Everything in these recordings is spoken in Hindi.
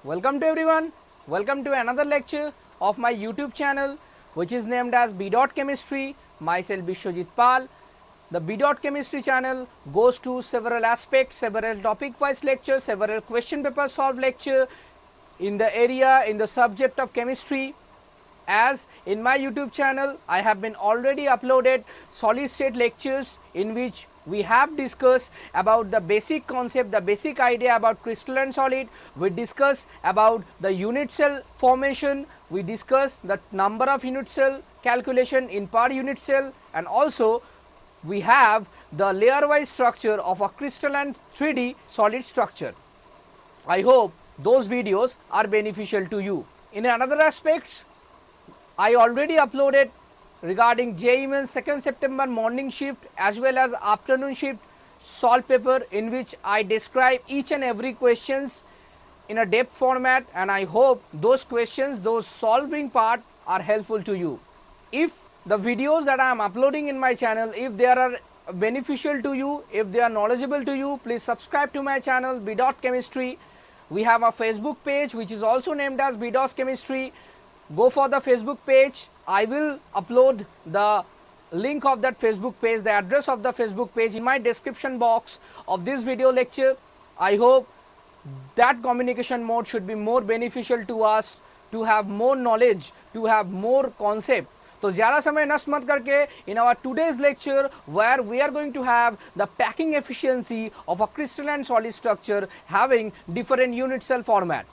Welcome to everyone. Welcome to another lecture of my YouTube channel, which is named as B. Chemistry. Myself Bishwajit Pal. The B. Chemistry channel goes to several aspects, several topic-wise lectures, several question paper solved lecture in the area, in the subject of chemistry. As in my YouTube channel, I have been already uploaded solid state lectures in which we have discussed about the basic concept, the basic idea about crystalline solid. We discuss about the unit cell formation, we discuss the number of unit cell calculation in per unit cell, and also we have the layer wise structure of a crystalline 3D solid structure. I hope those videos are beneficial to you. In another aspects, I already uploaded regarding JEE Mains 2nd September morning shift as well as afternoon shift solve paper, in which I describe each and every questions in a depth format, and I hope those questions, those solving part are helpful to you. If the videos that I am uploading in my channel, if they are beneficial to you, if they are knowledgeable to you, please subscribe to my channel B. Chemistry. We have a Facebook page which is also named as B. Chemistry. Go for the Facebook page. I will upload the link of that Facebook page, the address of the Facebook page in my description box of this video lecture. I hope that communication mode should be more beneficial to us, to have more knowledge, to have more concept. तो ज़्यादा समय नष्ट मत करके, in our today's lecture where we are going to have the packing efficiency of a crystalline solid structure having different unit cell format,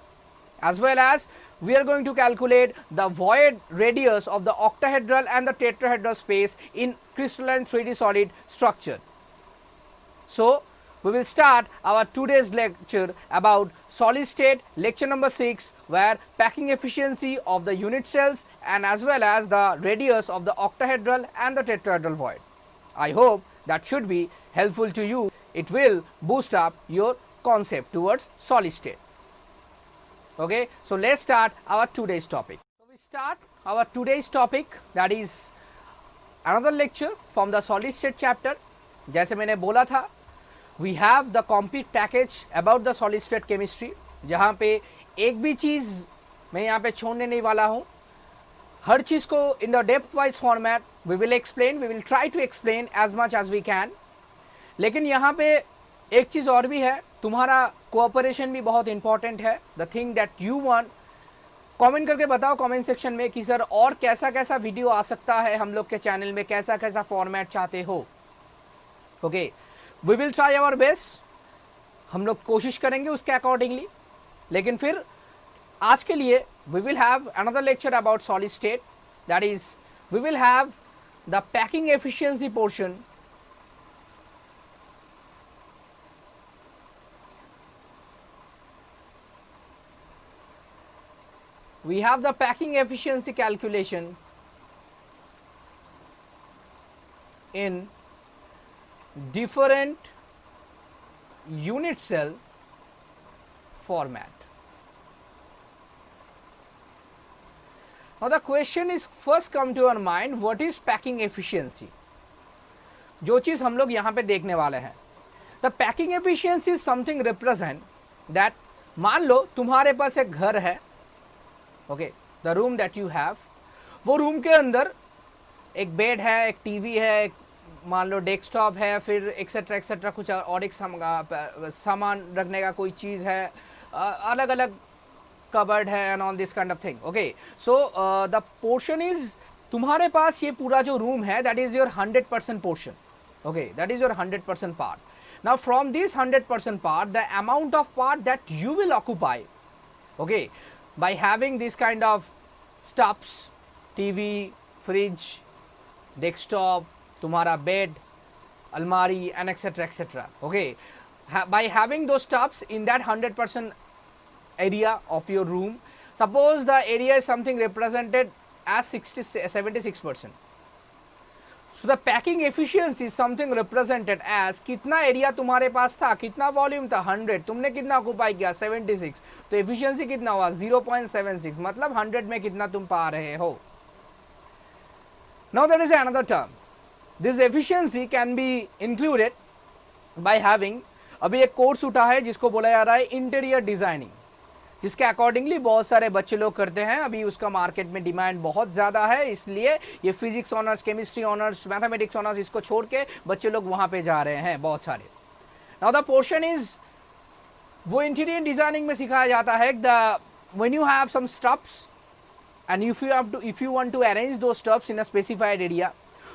as well as we are going to calculate the void radius of the octahedral and the tetrahedral space in crystalline 3D solid structure. So we will start our today's lecture about solid state, lecture number 6, where packing efficiency of the unit cells and as well as the radius of the octahedral and the tetrahedral void. I hope that should be helpful to you. It will boost up your concept towards solid state. Okay, so let's start our today's topic. So we start our today's topic, that is another lecture from the solid state chapter. जैसे मैंने बोला था, we have the complete package about the solid state chemistry, जहाँ पे एक भी चीज़ मैं यहाँ पे छोड़ने नहीं वाला हूँ. हर चीज़ को in the depth wise format we will explain, we will try to explain as much as we can. लेकिन यहाँ पे एक चीज़ और भी है, तुम्हारा कोऑपरेशन भी बहुत इंपॉर्टेंट है. The thing that you want, comment करके बताओ कमेंट सेक्शन में कि सर और कैसा कैसा वीडियो आ सकता है हम लोग के चैनल में, कैसा कैसा फॉर्मेट चाहते हो. Okay, we will try our best, हम लोग कोशिश करेंगे उसके अकॉर्डिंगली. लेकिन फिर आज के लिए we will have another lecture about solid state, that is we will have the packing efficiency portion. We have the packing efficiency calculation in different unit cell format. Now the question is first come to our mind, what is packing efficiency? जो चीज़ हम लोग यहाँ पे देखने वाले हैं, the packing efficiency is something represent that, मान लो तुम्हारे पास एक घर है. Okay, the room that you have, वो रूम के अंदर एक बेड है, एक टीवी है, एक मान लो डेस्कटॉप है, फिर एक्सेट्रा एक्सेट्रा कुछ और एक सामान रखने का कोई चीज़ है, अलग अलग कबर्ड है and all this kind of thing. Okay, so the portion is, तुम्हारे पास ये पूरा जो रूम है that is your 100% portion. Okay, that is your 100% part. Now from this 100% part, the amount of part that you will occupy, okay, by having this kind of stuffs, TV, fridge, desktop, तुम्हारा bed, almari and etc. Okay, by having those stuffs in that 100% area of your room, suppose the area is something represented as 76%. So the packing efficiency is something represented as कितना एरिया तुम्हारे पास था, कितना वॉल्यूम था 100, तुमने कितना ऑक्यूपाई किया 76, तो एफिशिएंसी कितना हुआ 0.76, मतलब 100 में कितना तुम पा रहे हो. Now there is another term. This efficiency can be included by having, अभी एक कोर्स उठा है जिसको बोला जा रहा है इंटीरियर डिजाइनिंग. जिसके अकॉर्डिंगली बहुत सारे बच्चे लोग करते हैं। अभी उसका मार्केट में डिमांड बहुत ज़्यादा है, इसलिए ये physics honours, chemistry honours, mathematics honours, इसको छोड़ के बच्चे लोग वहाँ पे जा रहे हैं बहुत सारे। नाउ द पोर्शन इज, वो इंटीरियर डिजाइनिंग में सिखाया जाता है the when you have some stubs and if you want to arrange दो stubs in a specified area,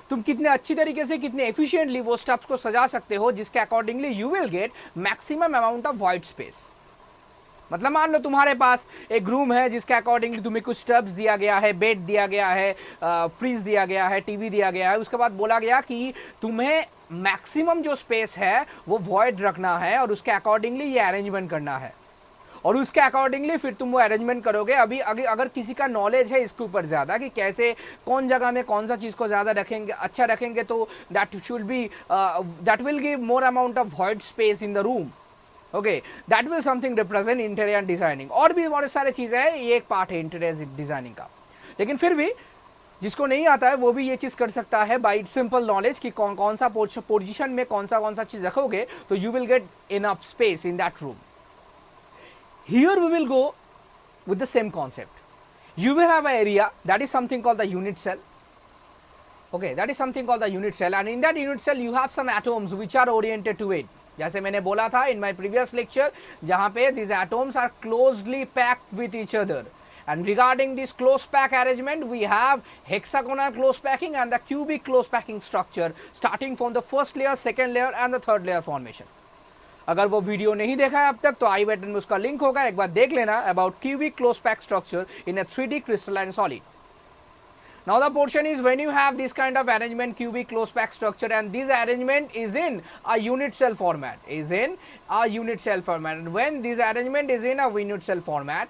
तुम कितने अच्छी तरीके से, कितने एफिशिएंटली वो स्टब्स को सजा सकते हो, जिसके accordingly you will get maximum amount of white space. मतलब मान लो तुम्हारे पास एक रूम है जिसके अकॉर्डिंगली तुम्हें कुछ स्टब्स दिया गया है, बेड दिया गया है, फ्रिज दिया गया है, टीवी दिया गया है। उसके बाद बोला गया कि तुम्हें मैक्सिमम जो स्पेस है वो वॉइड रखना है और उसके अकॉर्डिंगली ये अरेंजमेंट करना है, और उसके अकॉर्डिंगली फिर तुम वो अरेंजमेंट करोगे। अभी अगर किसी का नॉलेज है इसके ऊपर ज़्यादा कि कैसे कौन जगह में कौन सा चीज़ को ज़्यादा रखेंगे, अच्छा रखेंगे, तो that will give more amount of void space in the room. Okay, that will something represent interior designing. और भी बहुत सारी चीज़ें हैं, ये एक पार्ट है इंटीरियर डिजाइनिंग का। लेकिन फिर भी जिसको नहीं आता है वो भी ये चीज़ कर सकता है बाई सिंपल नॉलेज कि कौन सा पोजिशन में कौन सा चीज़ रखोगे तो you will get enough space in that room. Here we will go with the same concept. You will have an area that is something called the unit cell. Okay, that is something called the unit cell, and in that unit cell you have some atoms which are oriented to it. जैसे मैंने बोला था in my previous lecture, जहाँ पे these atoms are closely packed with each other. And regarding this close pack arrangement, we have hexagonal close packing and the cubic close packing structure, starting from the first layer, second layer, and the third layer formation. अगर वो वीडियो नहीं देखा है अब तक तो आई बटन में उसका लिंक होगा, एक बार देख लेना about cubic close pack structure in a 3D crystalline solid. Now the portion is when you have this kind of arrangement, cubic close pack structure, and this arrangement is in a unit cell format, and when this arrangement is in a unit cell format,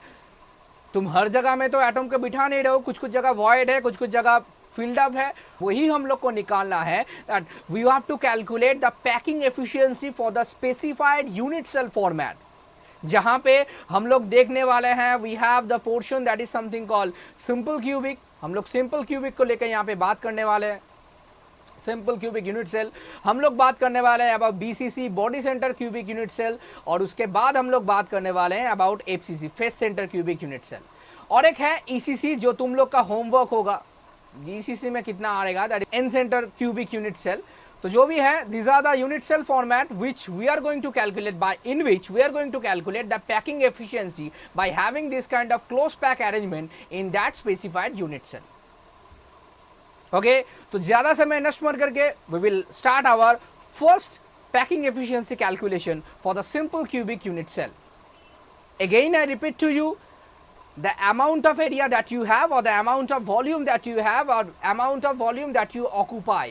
तुम हर जगह में तो एटम को बिठा नहीं रहे हो, कुछ कुछ जगह वॉइड है, कुछ कुछ जगह फील्ड अप है। वही हम लोग को निकालना है that we have to calculate the packing efficiency for the specified unit cell format. जहां पे हम लोग देखने वाले हैं we have the portion that is something called simple cubic. हम लोग सिंपल क्यूबिक को लेकर यहाँ पे बात करने वाले हैं, सिंपल क्यूबिक यूनिट सेल। हम लोग बात करने वाले हैं about BCC, body center cubic unit cell, और उसके बाद हम लोग बात करने वाले हैं about FCC, face center cubic unit cell. और एक है ईसीसी जो तुम लोग का होमवर्क होगा, ईसीसी में कितना आएगा, that is end center cubic unit cell. तो जो भी है these are the unit cell format which we are going to calculate the packing efficiency by having this kind of close pack arrangement in that specified unit cell. Okay, तो ज्यादा समय नष्ट मत करके we will start our first packing efficiency calculation for the simple cubic unit cell. Again I repeat to you, the amount of area that you have or the amount of volume that you have or amount of volume that you occupy.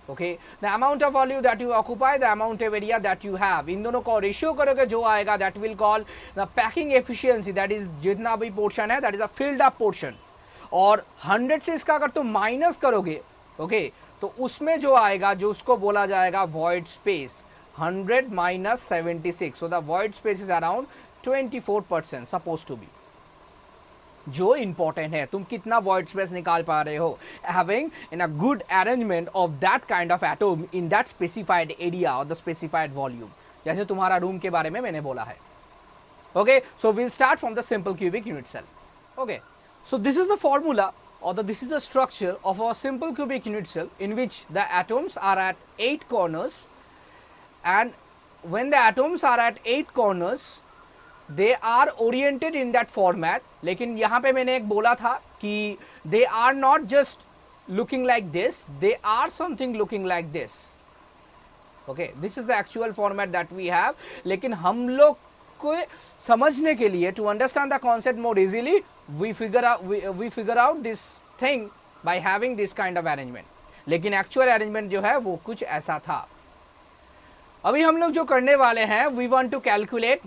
Okay, the amount of volume that you occupy, the amount of area that you have, इन दोनों को रेशियो करोगे जो आएगा that will call the packing efficiency, that is जितना भी पोर्शन है that is a filled up portion. और 100 से इसका अगर तुम माइनस करोगे okay, तो उसमें जो आएगा जो उसको बोला जाएगा void space, 100 minus 76, so the void space is around 24% supposed to be. जो इंपॉर्टेंट है तुम कितना वॉइड स्पेस निकाल पा रहे हो, having in a good arrangement of that kind of atom in that specified area और द स्पेसिफाइड वॉल्यूम, जैसे तुम्हारा रूम के बारे में मैंने बोला है। Okay, so will start from the simple cubic unit cell. Okay, so this is the formula or this is the structure of a simple cubic unit cell in which the atoms are at 8 corners, and when the atoms are at 8 corners they are oriented in that format. लेकिन यहाँ पे मैंने एक बोला था कि they are not just looking like this, they are something looking like this. Okay, this is the actual format that we have. लेकिन हम लोग को समझने के लिए to understand the concept more easily we figure out this thing by having this kind of arrangement. लेकिन actual arrangement जो है वो कुछ ऐसा था। अभी हम लोग जो करने वाले हैं we want to calculate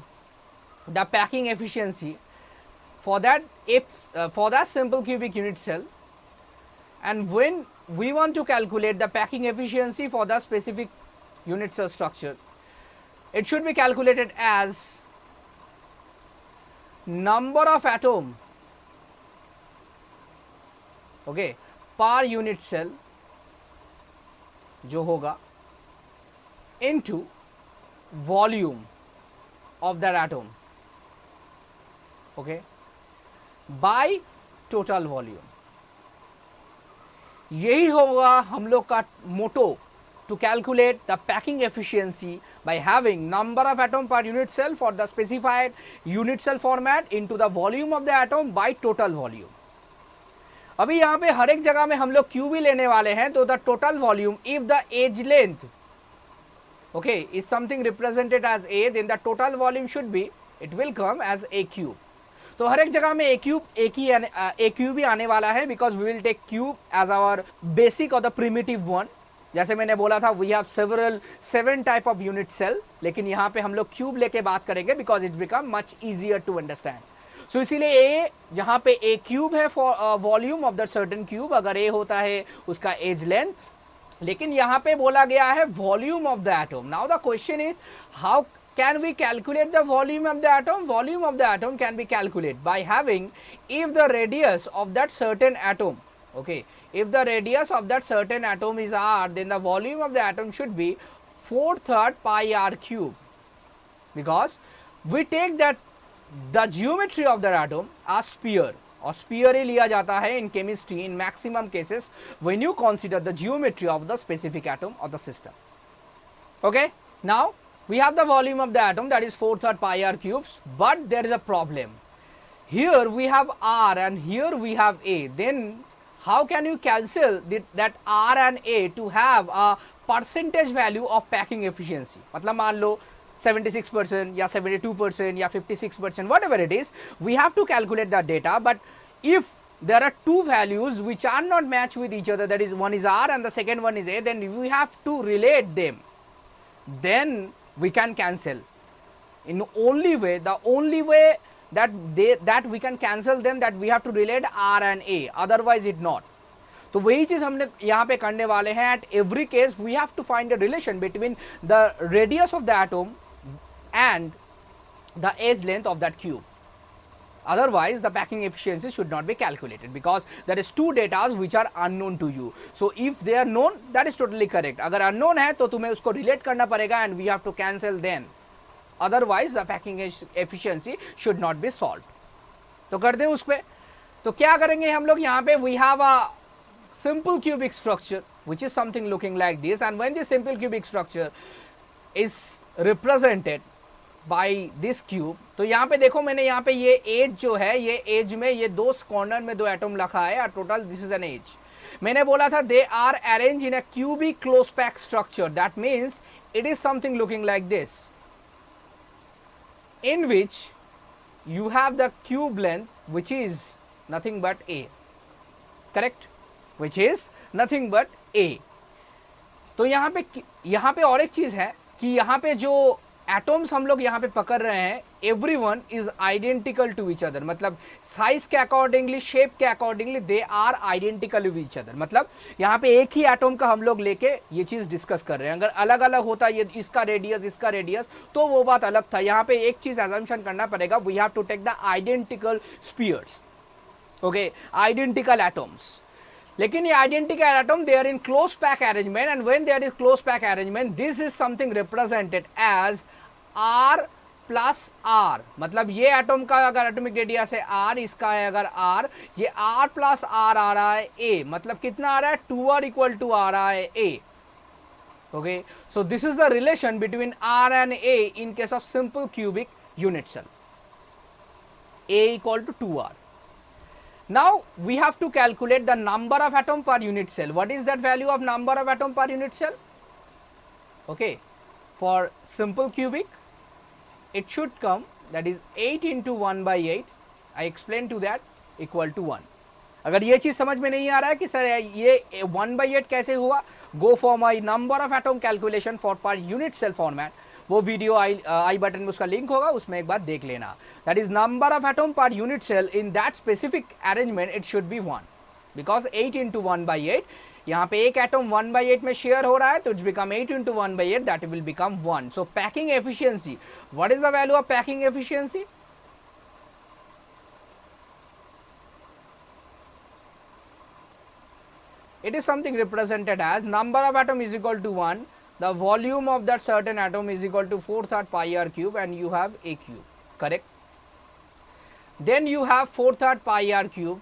the packing efficiency for that simple cubic unit cell, and when we want to calculate the packing efficiency for the specific unit cell structure, it should be calculated as number of atom, okay, per unit cell जो होगा into volume of that atom. okay, by total volume. यही होगा हम लोग का मोटो to calculate the packing efficiency by having number of atom per unit cell for the specified unit cell format into the volume of the atom by total volume. अभी यहाँ पे हर एक जगह में हम लोग Q भी लेने वाले हैं, तो the total volume if the edge length okay is something represented as A, then the total volume should be, it will come as A cube. तो हर एक जगह में A cube भी आने वाला है, because we will take cube as our basic or the primitive one. जैसे मैंने बोला था we have seven type of unit cell, लेकिन यहाँ पे हम लोग क्यूब लेके बात करेंगे because it become much easier to understand. So इसीलिए A यहाँ पे A क्यूब है for volume of the certain cube, अगर A होता है उसका edge length, लेकिन यहाँ पे बोला गया है volume of the atom. Now the question is how can we calculate the volume of the atom? Volume of the atom can be calculated by having, if the radius of that certain atom, okay, if the radius of that certain atom is r, then the volume of the atom should be 4/3 pi r cube, because we take that the geometry of the atom as sphere, और sphere ही लिया जाता है in chemistry in maximum cases when you consider the geometry of the specific atom or the system. Okay, now we have the volume of the atom, that is 4/3 pi r cubes, but there is a problem. Here we have r and here we have a, then how can you cancel that r and a to have a percentage value of packing efficiency? मतलब मान लो 76% या 72% या 56%, whatever it is, we have to calculate that data. But if there are two values which are not matched with each other, that is one is r and the second one is a, then we have to relate them, then we can cancel. In the only way that we can cancel them, that we have to relate r and a, otherwise it not. तो वही चीज हमने यहाँ पे करने वाले हैं. At every case we have to find a relation between the radius of the atom and the edge length of that cube. Otherwise the packing efficiency should not be calculated, because there is two data which are unknown to you. So if they are known, that is totally correct. अगर unknown है तो तुम्हें उसको relate करना पड़ेगा and we have to cancel then. Otherwise the packing efficiency should not be solved. तो कर दें उस पे. तो क्या करेंगे हम लोग यहाँ पे? We have a simple cubic structure which is something looking like this, and when this simple cubic structure is represented by this cube, तो यहाँ पे देखो मैंने यहाँ पे ये एज जो है, ये एज में ये दो कॉर्नर में दो एटम रखा है, और total this is an edge. मैंने बोला था they are arrange in a cubic close pack structure, that means it is something looking like this, in which you have the cube length which is nothing but a, correct, which is nothing but a. तो यहाँ पे और एक चीज है कि यहाँ पे जो एटम्स हम लोग यहाँ पे पकड़ रहे हैं, everyone is identical to each other, मतलब साइज के अकॉर्डिंगली, शेप के accordingly they are identical to each other. मतलब यहाँ पे एक ही एटम का हम लोग लेके ये चीज डिस्कस कर रहे हैं. अगर अलग अलग होता ये इसका रेडियस तो वो बात अलग था. यहाँ पे एक चीज अजम्पशन करना पड़ेगा, we have to take the identical spheres, okay, identical atoms. लेकिन ये identical atom they are in close pack arrangement, and when there is close pack arrangement this is something represented as r plus r. मतलब ये एटम का अगर एटॉमिक रेडियस है r, इसका है अगर r, ये r प्लस r आ रहा है a, मतलब कितना आ रहा है 2r इक्वल टू आ रहा है a. Okay, so this is the relation between r and a in case of simple cubic unit cell, a equal to 2r. Now we have to calculate the number of atom per unit cell. What is that value of number of atom per unit cell? Okay, for simple cubic it should come, that is 8 into 1 by 8. I explained to that, equal to 1. अगर ये चीज समझ में नहीं आ रहा है कि सर ये 1 by 8 कैसे हुआ, go for my number of atom calculation for per unit cell format. वो वीडियो आई बटन में उसका लिंक होगा, उसमें एक बार देख लेना. That is number of atom per unit cell in that specific arrangement, it should be 1, because 8 into 1 by 8, यहाँ पे एक एटम 1 by 8 में शेयर हो रहा है, तो it's become 8 into 1 by 8, that will become 1. So packing efficiency, what is the value of packing efficiency? It is something represented as number of atom is equal to 1, the volume of that certain atom is equal to 4/3 pi r cube, and you have a cube, correct? Then you have 4/3 pi r cube,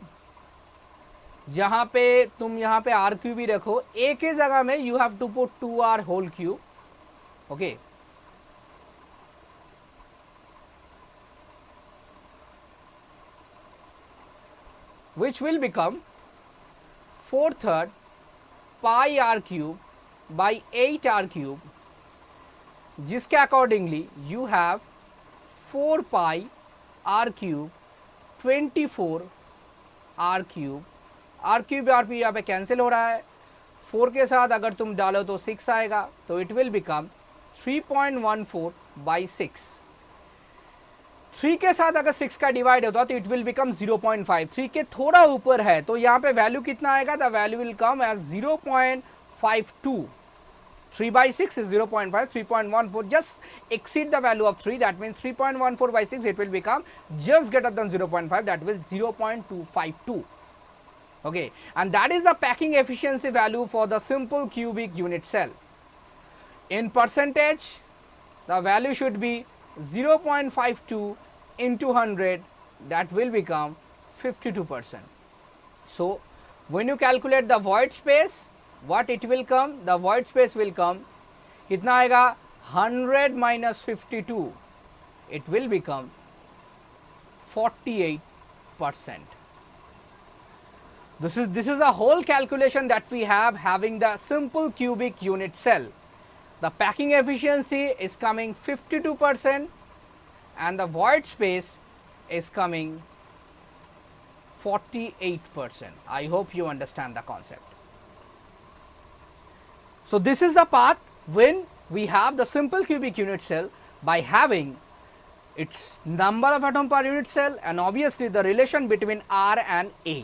जहां पे तुम यहां पे आर क्यूब ही रखो, ए के जगह में you have to put 2r whole cube. Okay, which will become 4/3 pi r cube by 8r cube, जिसके accordingly you have 4 pi r cube 24 r cube. r cube यहाँ पे कैंसिल हो रहा है, 4 के साथ अगर तुम डालो तो 6 आएगा, तो इट विल बिकम 3.14 by 6. 3 के साथ अगर 6 का डिवाइड होता तो इट विल बिकम 0.5. 3 के थोड़ा ऊपर है तो यहाँ पे वैल्यू कितना आएगा, the value will come as 0.52. 3 by 6 is 0.5, 3.14 just exceed the value of 3, that means 3.14 by 6 it will become just greater than 0.5, that will 0.252. Okay, and that is the packing efficiency value for the simple cubic unit cell. In percentage, the value should be 0.52 into 100, that will become 52%. So when you calculate the void space, what it will come, the void space will come, कितना आएगा, 100 minus 52, it will become 48%. This is a whole calculation that we have having the simple cubic unit cell. The packing efficiency is coming 52% and the void space is coming 48%. I hope you understand the concept. So this is the part when we have the simple cubic unit cell by having its number of atom per unit cell and obviously the relation between R and A,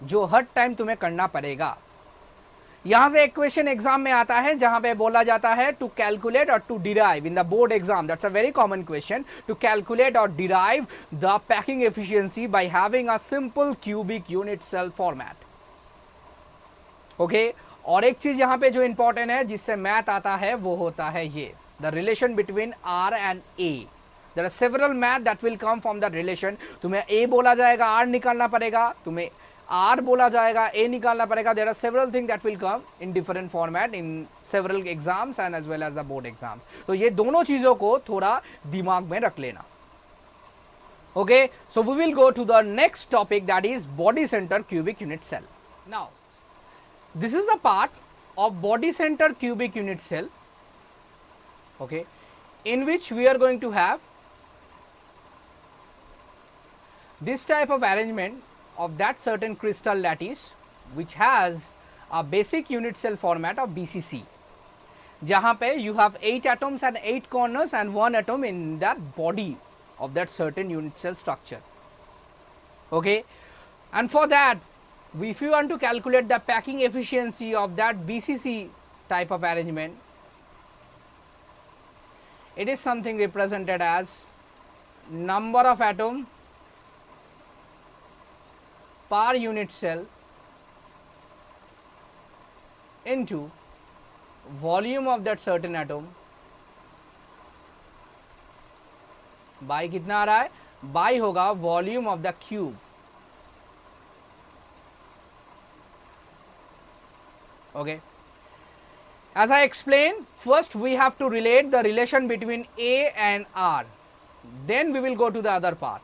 जो हर टाइम तुम्हें करना पड़ेगा. यहां से एक क्वेश्चन एग्जाम में आता है जहां पे बोला जाता है टू कैलकुलेट और to derive in the board exam, that's a very common question, to calculate और derive the packing efficiency by having a simple cubic unit cell format. Okay, और एक चीज यहां पे जो इंपॉर्टेंट है जिससे मैथ आता है वो होता है ये, the relation between r and a. There are several math that will come from the relation. तुम्हें ए बोला जाएगा, आर निकालना पड़ेगा, तुम्हें आर बोला जाएगा, ए निकालना पड़ेगा. There are several thing that will come in different format in several exams and as well as the board exams. तो ये दोनों चीजों को थोड़ा दिमाग में रख लेना. Okay, so we will go to the next topic that is body center cubic unit cell. Now this is a part of body center cubic unit cell, okay, in which we are going to have this type of arrangement of that certain crystal lattice which has a basic unit cell format of BCC, जहाँ पे you have 8 atoms and 8 corners and 1 atom in that body of that certain unit cell structure. Okay, and for that, if you want to calculate the packing efficiency of that BCC type of arrangement, it is something represented as number of atom per unit cell into volume of that certain atom by कितना आ रहा है, by होगा volume of the cube. Okay, as I explained, first we have to relate the relation between A and R, then we will go to the other part.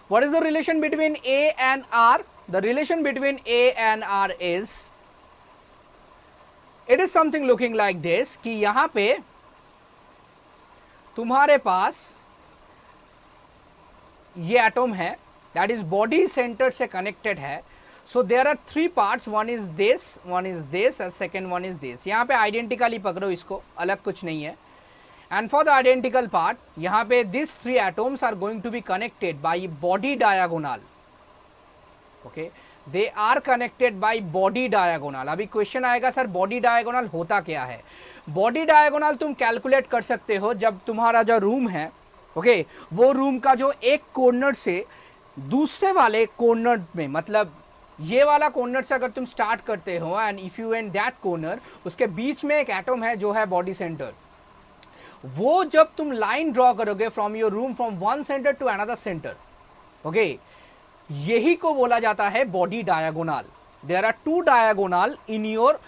What is the relation between A and R? The relation between A and R is, it is something looking like this कि यहाँ पे तुम्हारे पास ये एटम है that is body center से connected है. So there are 3 parts, one is this, and second one is this. यहाँ पे identically पकड़ो इसको, अलग कुछ नहीं है. And for the identical part, यहाँ पे these 3 atoms are going to be connected by body diagonal. Okay, they are connected by body diagonal. अभी क्वेश्चन आएगा सर बॉडी डायगोनल होता क्या है. बॉडी डायगोनल तुम कैलकुलेट कर सकते हो जब तुम्हारा जो रूम है, ओके, वो रूम का जो एक कॉर्नर से दूसरे वाले कॉर्नर में, मतलब ये वाला कॉर्नर से अगर तुम स्टार्ट करते हो and if you and that corner, उसके बीच में एक एटम है जो है बॉडी सेंटर. वो जब तुम लाइन ड्रॉ करोगे from your room from one center to another center, okay, यही को बोला जाता है body diagonal. There are two diagonal in your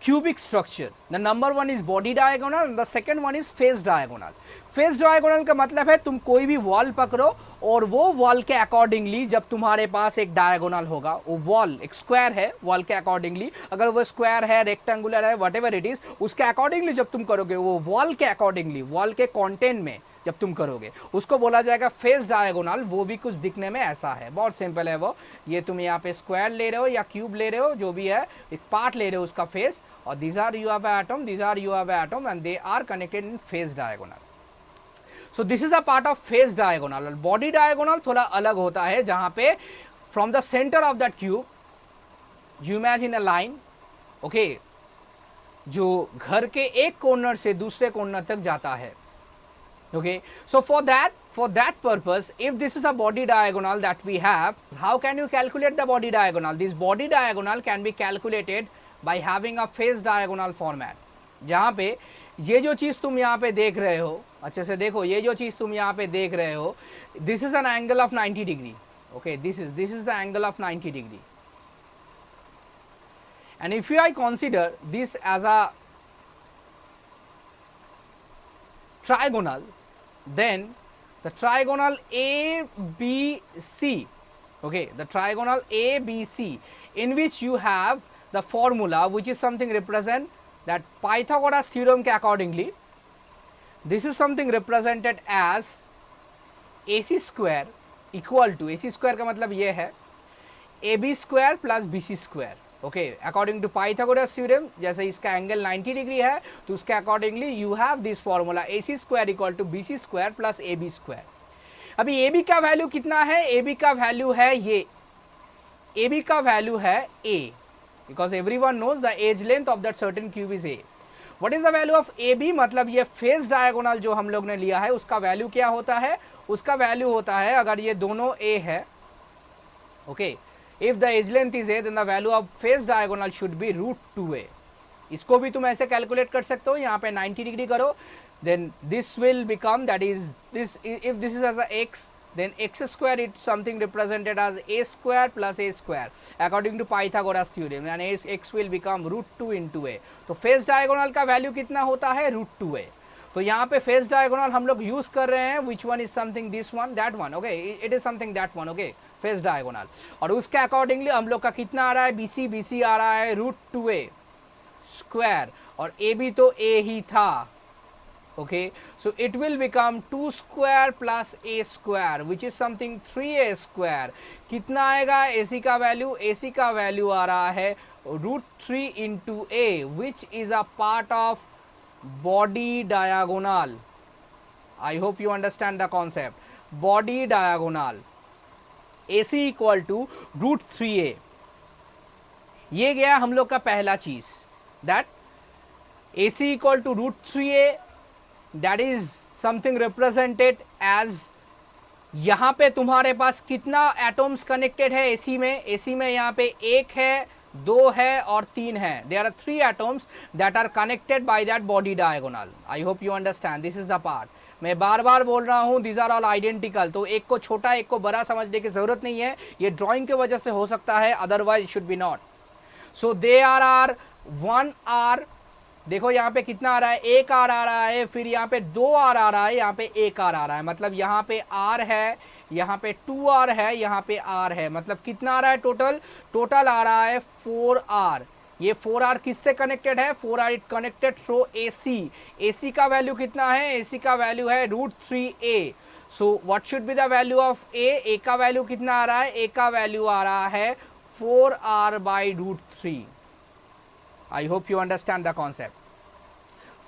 cubic structure. The number one is body diagonal and the second one is face diagonal. Face diagonal का मतलब है तुम कोई भी वॉल पकड़ो और वो वॉल के अकॉर्डिंगली जब तुम्हारे पास एक डायगोनल होगा, वो वॉल एक स्क्वायर है, वॉल के अकॉर्डिंगली अगर वो स्क्वायर है, रेक्टेंगुलर है, वट एवर इट इज, उसके अकॉर्डिंगली जब तुम करोगे वो वॉल के अकॉर्डिंगली, वॉल के कंटेंट में जब तुम करोगे उसको बोला जाएगा फेस डायगोनल। वो भी कुछ दिखने में ऐसा है, बहुत सिंपल है वो। ये तुम यहाँ पे स्क्वायर ले रहे हो या क्यूब ले रहे हो, जो भी है एक पार्ट ले रहे हो उसका फेस, और these are you have atom, these are you have atom and they are connected in phase diagonal. So this is a part of phase diagonal. और body diagonal थोड़ा अलग होता है, जहाँ पे from the center of that cube you imagine a line, okay, जो घर के एक कॉर्नर से दूसरे कॉर्नर तक जाता है। Okay, so for that purpose, if this is a body diagonal that we have, how can you calculate the body diagonal? This body diagonal can be calculated by having a face diagonal format. जहाँ पे ये जो चीज़ तुम यहाँ पे देख रहे हो, अच्छे से देखो, ये जो चीज़ तुम यहाँ पे देख रहे हो, this is an angle of 90 degree. Okay, this is the angle of 90 degree. And if I consider this as a trigonal, then the trigonal ABC, okay, the trigonal ABC, in which you have the formula which is something represent that Pythagoras theorem के accordingly, this is something represented as AC square equal to, AC square का मतलब ये है AB square plus BC square. Okay, according to Pythagoras theorem, जैसे इसका एंगल 90 डिग्री है तो उसके accordingly you have this formula AC square equal to BC square plus AB square. अभी AB का वैल्यू कितना है? AB का वैल्यू है ये, AB का वैल्यू है A, because everyone knows the edge length of that certain cube is A। What is the value of AB? मतलब ये फेस डायगोनल जो हम लोग ने लिया है उसका वैल्यू क्या होता है? उसका वैल्यू होता है, अगर ये दोनों A है, okay, if the edge length is A, then the value of face diagonal should be √2A. इसको भी तुम ऐसे कैलकुलेट कर सकते हो, यहाँ पे 90 डिग्री करो, then this will become, that is this, if this is as a x, then x square is something represented as A square plus A square according to Pythagoras theorem, and x will become √2 into A. तो फेस डायगोनल का वैल्यू कितना होता है? √2A. तो यहाँ पे फेस डायगोनल हम लोग यूज कर रहे हैं, which one is something this one, that one, okay, it is something that one, okay, face diagonal. और उसके अकॉर्डिंगली हम लोग का कितना आ रहा है? BC आ रहा है √2A स्क्वायर, और AB तो A ही था, okay, so it will become 2 square plus A square which is something 3A square. कितना आएगा AC का वैल्यू? AC का वैल्यू आ रहा है √3 into A, which is a part of body diagonal. I hope you understand the concept. Body diagonal AC equal to √3A. ये गया हम लोग का पहला चीज, that AC equal to √3A, that is something represented as, यहाँ पे तुम्हारे पास कितना एटम्स कनेक्टेड है AC में? AC में यहाँ पे 1 है, 2 है और 3 है। There are 3 atoms that are connected by that body diagonal. I hope you understand, this is the part. मैं बार बार बोल रहा हूँ, दिस आर ऑल आइडेंटिकल, तो एक को छोटा एक को बड़ा समझने की जरूरत नहीं है, ये ड्राइंग की वजह से हो सकता है, otherwise should be not. So they are 1 R, देखो यहाँ पे कितना आ रहा है? 1 R आ रहा है, फिर यहाँ पे 2 R आ रहा है, यहाँ पे 1 R आ रहा है, मतलब यहाँ पे R है, यहाँ पे 2 R है, यहाँ पे R है, मतलब कितना आ रहा है टोटल? टोटल आ रहा है 4 R। ये 4 R किससे कनेक्टेड है? 4 R it connected through AC। AC का वैल्यू कितना है? AC का वैल्यू है √3A। So what should be the value of A? A का वैल्यू कितना आ रहा है? A का वैल्यू आ रहा है 4 R by √3। I hope you understand the concept.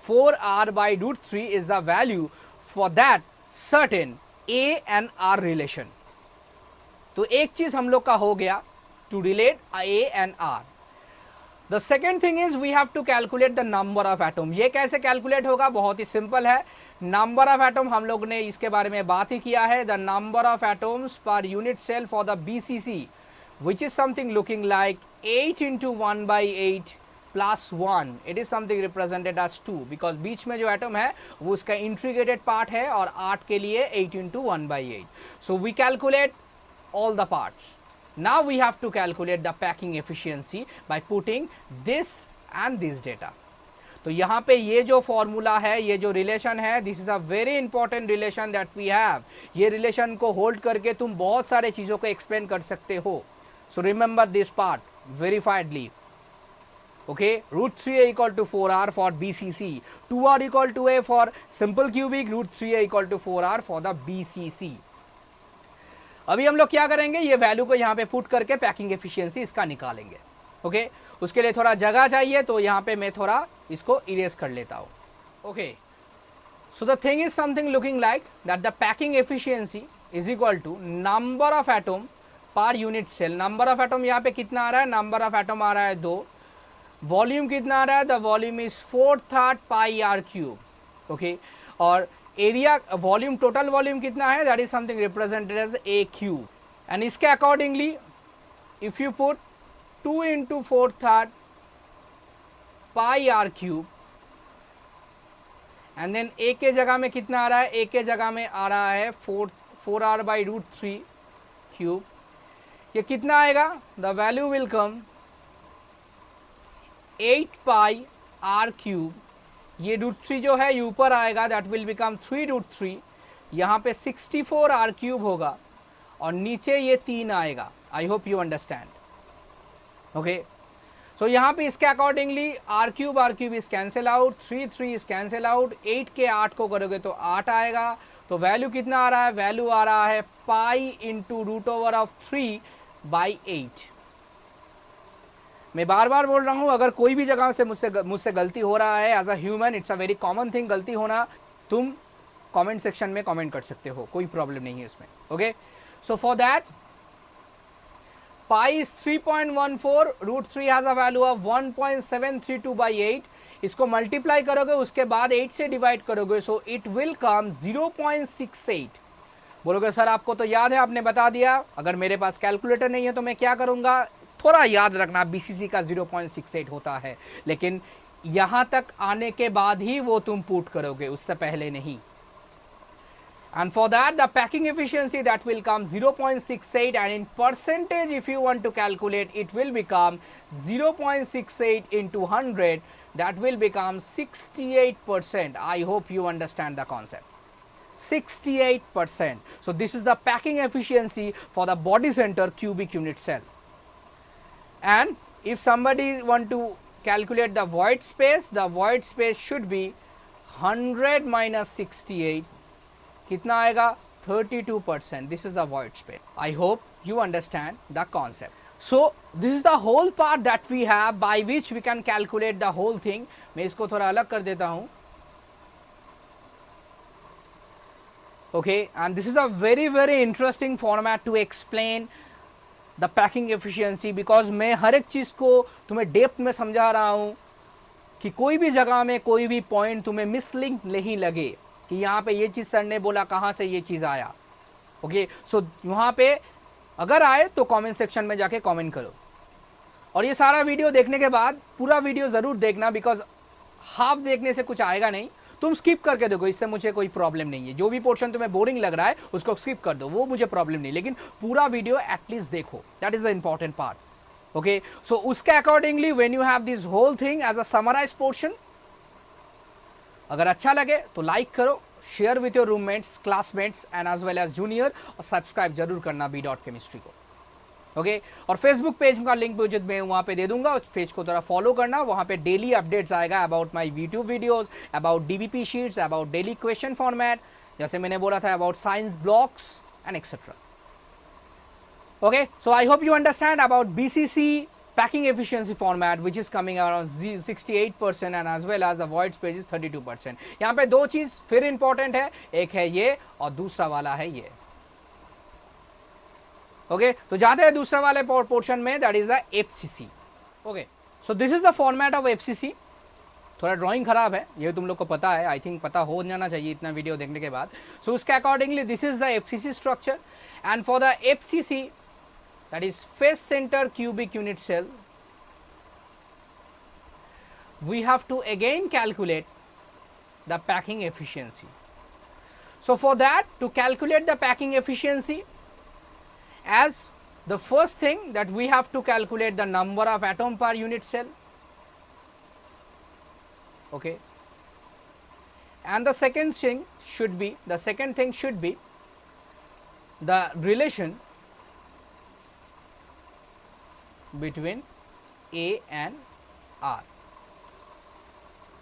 4 R by √3 is the value for that certain A and R relation. तो एक चीज हम लोग का हो गया, to relate A and R. The second thing is we have to calculate the number of atom. ये कैसे calculate होगा? बहुत ही सिंपल है। Number of atom हम लोग ने इसके बारे में बात ही किया है। The number of atoms per unit cell for the BCC, which is something looking like 8 into 1 by 8 plus 1, it is something represented as 2, because बीच में जो एटम है वो उसका इंट्रीग्रेटेड पार्ट है, और 8 के लिए 8 into 1 by 8. So we calculate all the parts. Now we have to calculate the packing efficiency by putting this and this data. तो यहाँ पे ये जो फॉर्मूला है, ये जो रिलेशन है, this is a very important relation that we have. ये रिलेशन को होल्ड करके तुम बहुत सारे चीज़ों को एक्सप्लेन कर सकते हो. So remember this part verifiedly. Okay, root 3a equal to 4r for BCC, 2r equal to a for simple cubic, root 3a equal to 4r for the BCC. अभी हम लोग क्या करेंगे, ये वैल्यू को यहाँ पे पुट करके पैकिंग एफिशिएंसी इसका निकालेंगे. ओके, उसके लिए थोड़ा जगह चाहिए, तो यहाँ पे मैं थोड़ा इसको इरेज कर लेता हूँ. Okay, so the thing is something looking like that the packing efficiency is equal to number of atom per unit cell. Number of atom यहाँ पे कितना आ रहा है, नंबर ऑफ एटम आ रहा है 2. वॉल्यूम कितना आ रहा है, the volume is 4/3 pi r cube. Okay, और एरिया वॉल्यूम, टोटल वॉल्यूम कितना है, that is something represented as a cube. And इसके accordingly if you put 2 into 4/3 pi r cube, and then a के जगह में कितना आ रहा है, ए के जगह में आ रहा है 4r by root 3 क्यूब. ये कितना आएगा, the value will come 8 pi r cube. ये √3 जो है ये ऊपर आएगा, दैट विल बिकम 3√3. यहाँ पे 64 आर क्यूब होगा और नीचे ये 3 आएगा. I hope you understand. Okay, so यहाँ पे इसके accordingly r cube is cancel out, 3 is cancel out. 8 के 8 को करोगे तो 8 आएगा. तो वैल्यू कितना आ रहा है, वैल्यू आ रहा है पाई इंटू √3 बाई 8. मैं बार बार बोल रहा हूँ, अगर कोई भी जगह से मुझसे गलती हो रहा है, as a human it's a very common thing गलती होना. तुम कमेंट सेक्शन में कमेंट कर सकते हो, कोई प्रॉब्लम नहीं है इसमें. Okay, so for that pi is 3.14, √3 has a value of 1.732 by 8. इसको मल्टीप्लाई करोगे, उसके बाद 8 से डिवाइड करोगे, सो इट विल कम 0.68. बोलोगे सर आपको तो याद है, आपने बता दिया. अगर मेरे पास कैलकुलेटर नहीं है तो मैं क्या करूंगा, थोड़ा याद रखना, BCC का 0.68 होता है, लेकिन यहां तक आने के बाद ही वो तुम पुट करोगे, उससे पहले नहीं. And for that the packing efficiency that will come 0.68, and in percentage if you want to calculate, it will become 0.68 into 100, that will become 68%. I hope you understand the concept. 68%. So this is the packing efficiency for the body center cubic unit cell. And if somebody want to calculate the void space, the void space should be 100 minus 68. कितना आएगा, 32%. This is the void space. I hope you understand the concept. So this is the whole part that we have by which we can calculate the whole thing. मैं इसको थोड़ा अलग कर देता हूँ. Okay, and this is a very interesting format to explain the packing efficiency, because मैं हर एक चीज़ को तुम्हें डेप्थ में समझा रहा हूँ कि कोई भी जगह में कोई भी पॉइंट तुम्हें मिसलिंक नहीं लगे कि यहाँ पे ये चीज़ सर ने बोला, कहाँ से ये चीज़ आया. ओके, सो वहाँ पे अगर आए तो कमेंट सेक्शन में जाके कमेंट करो. और ये सारा वीडियो देखने के बाद पूरा वीडियो ज़रूर देखना, बिकॉज हाफ देखने से कुछ आएगा नहीं. तुम स्किप करके देखो, इससे मुझे कोई प्रॉब्लम नहीं है. जो भी पोर्शन तुम्हें बोरिंग लग रहा है उसको स्किप कर दो, वो मुझे प्रॉब्लम नहीं, लेकिन पूरा वीडियो एटलीस्ट देखो. That is the important part. Okay, so उसके accordingly when you have this whole thing as a summarise portion, अगर अच्छा लगे तो लाइक करो, share with your roommates, classmates and as well as junior, और सब्सक्राइब जरूर करना B.Chemistry को. ओके, और फेसबुक पेज का लिंक भी मैं वहाँ पे दे दूंगा, उस पेज को थोड़ा फॉलो करना. वहाँ पे डेली अपडेट्स आएगा about my YouTube videos, about DBP sheets, about daily question format, जैसे मैंने बोला था about science blocks and etcetera. Okay, so I hope you understand about BCC packing efficiency format, which is coming around 68%, and as well as the void space is 32%. यहाँ पे दो चीज फिर इंपॉर्टेंट है, एक है ये और दूसरा वाला है ये. ओके, तो जाते हैं दूसरा वाले पोर्शन में, that is the FCC. Okay, so this is the format of FCC. थोड़ा ड्राइंग खराब है, ये तुम लोग को पता है, आई थिंक पता हो जाना चाहिए इतना वीडियो देखने के बाद. सो उसके accordingly this is the FCC structure, and for the FCC, that is face center cubic unit cell, we have to again calculate the packing efficiency. So for that, to calculate the packing efficiency, as the first thing that we have to calculate the number of atom per unit cell, okay, and the second thing should be the relation between A and R,